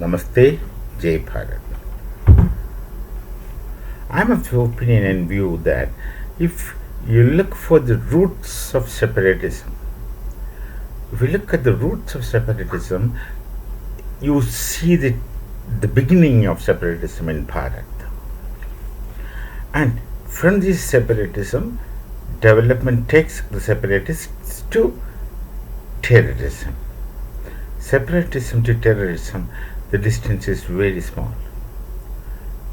Namaste, Jai Bharat. I'm of the opinion and view that if you look for the roots of separatism, if you look at the roots of separatism, you see the beginning of separatism in Bharat. And from this separatism, development takes the separatists to terrorism. Separatism to terrorism, the distance is very small.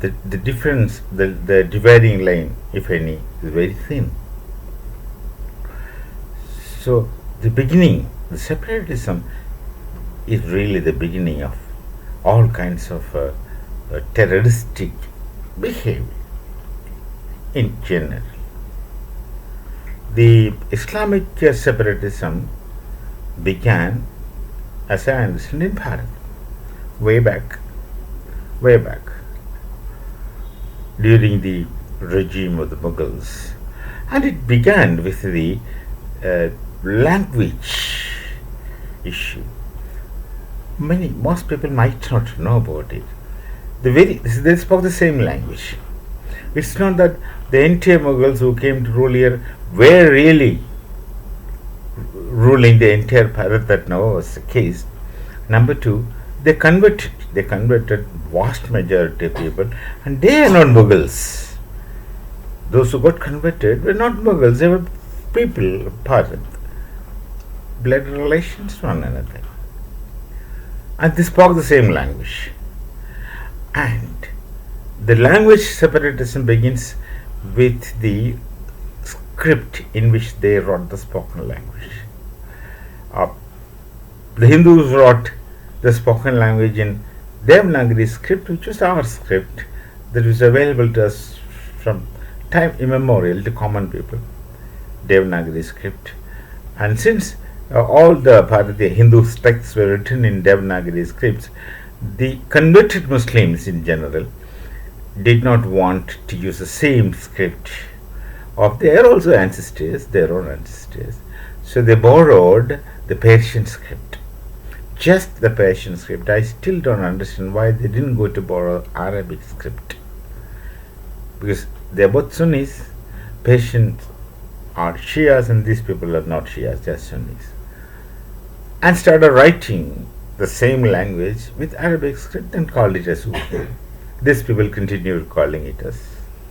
The difference, the dividing line, if any, is very thin. So the beginning, the separatism is really the beginning of all kinds of terroristic behavior in general. The Islamic separatism began, as I understand, in Bharat, way back, during the regime of the Mughals, and it began with the language issue. Most people might not know about it. They spoke the same language. It's not that the entire Mughals who came to rule here were really ruling the entire Bharat. That now was the case. Number two, they converted vast majority of people, and they are not Mughals. Those who got converted were not Mughals, they were people of Bharat, blood relations to one another, and they spoke the same language. And the language separatism begins with the script in which they wrote the spoken language. The Hindus wrote the spoken language in Devanagari script, which was our script that was available to us from time immemorial to common people. Devanagari script. And since all the Bharatiya Hindu texts were written in Devanagari scripts, the converted Muslims in general did not want to use the same script of their own ancestors. So they borrowed the Persian script. Just the Persian script. I still don't understand why they didn't go to borrow Arabic script. Because they are both Sunnis. Persians are Shias, and these people are not Shias, they are Sunnis. And started writing the same language with Arabic script and called it as Urdu. These people continued calling it as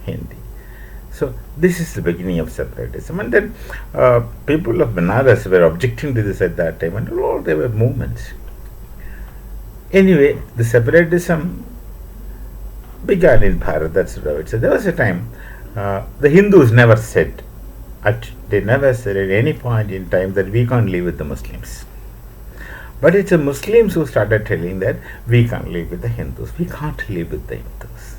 Hindi. So this is the beginning of separatism. And then people of Benares were objecting to this at that time, and all there were movements. Anyway, the separatism began in Bharat, that's what I would say. There was a time, the Hindus never said at any point in time that we can't live with the Muslims. But it's the Muslims who started telling that we can't live with the Hindus. We can't live with the Hindus.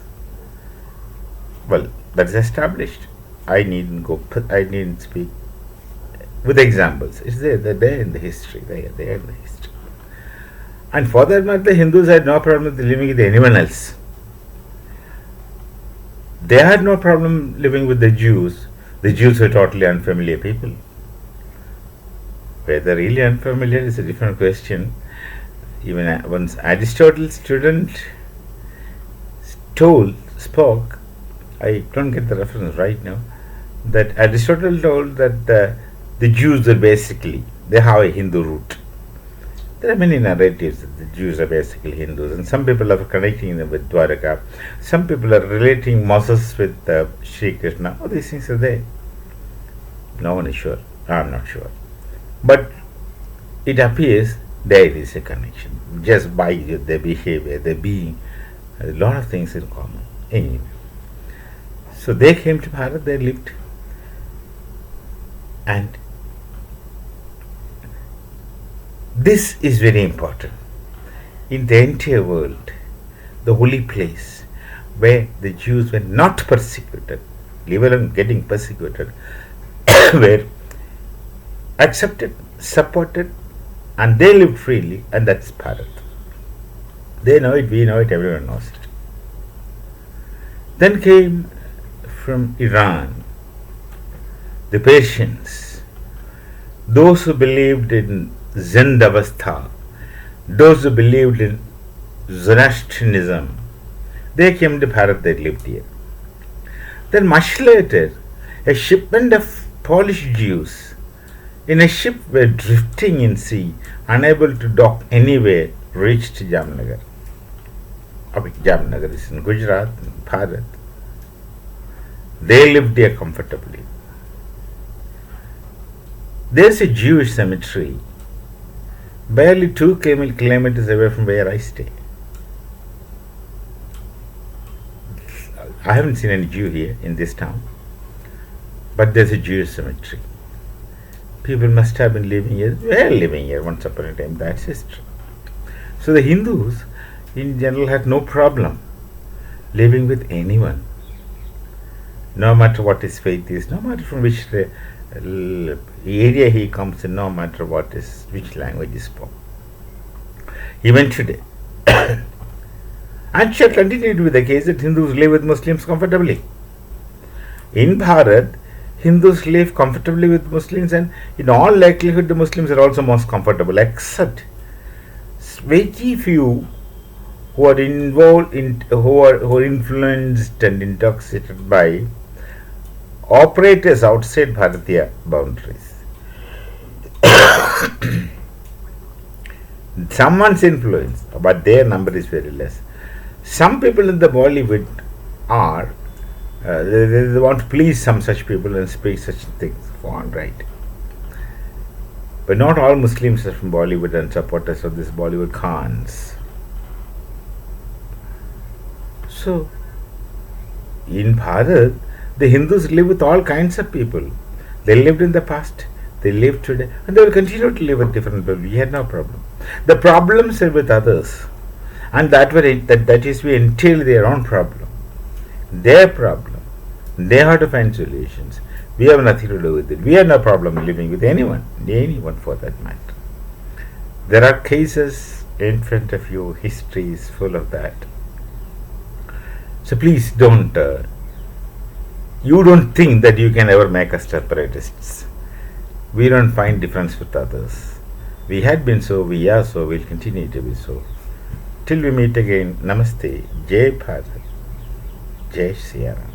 Well, that's established. I needn't speak with examples. It's there. They're there in the history. They are in the history. And for that matter, the Hindus had no problem with living with anyone else. They had no problem living with the Jews. The Jews were totally unfamiliar people. Whether really unfamiliar is a different question. Even once Aristotle's student spoke, I don't get the reference right now, that Aristotle told that the Jews are they have a Hindu root. There are many narratives that the Jews are basically Hindus, and some people are connecting them with Dwaraka. Some people are relating Moses with Sri Krishna. All these things are there. No one is sure. I'm not sure. But it appears there is a connection. Just by their behavior, their being, a lot of things in common. Anyway. So they came to Bharat, they lived. And this is very important. In the entire world, the holy place where the Jews were not persecuted, leave alone getting persecuted, were accepted, supported, and they lived freely, and that's Bharat. They know it, we know it, everyone knows it. Then came from Iran the Persians, those who believed in Zend Avastha, those who believed in Zoroastrianism. They came to Bharat, they lived here. Then much later, a shipment of Polish Jews in a ship were drifting in sea, unable to dock anywhere, reached Jamnagar. Jamnagar is in Gujarat, in Bharat. They lived there comfortably. There's a Jewish cemetery barely 2 kilometers away from where I stay. I haven't seen any Jew here in this town, but there's a Jewish cemetery. People must have been living here, were living here once upon a time, that's history. So the Hindus in general had no problem living with anyone, no matter what his faith is, no matter from which area he comes in, no matter which language is spoken. Even today, and shall continue to be the case that Hindus live with Muslims comfortably. In Bharat, Hindus live comfortably with Muslims, and in all likelihood the Muslims are also most comfortable, except very few who are involved in who are influenced and intoxicated by operators outside Bharatiya boundaries. Someone's influence, but their number is very less. Some people in the Bollywood are they want to please some such people and speak such things. Fine, right? But not all Muslims are from Bollywood and supporters of this Bollywood Khans. So, in Bharat, the Hindus live with all kinds of people. They lived in the past, they live today, and they will continue to live with different people. We had no problem. The problems are with others, and that is we entail their own problem, their problem. They have to find solutions. We have nothing to do with it. We have no problem living with anyone for that matter. There are cases in front of you. History is full of that. So please don't. You don't think that you can ever make us separatists. We don't find difference with others. We had been so, we are so, we'll continue to be so. Till we meet again, Namaste, Jai Bharat, Jai Siya Ram.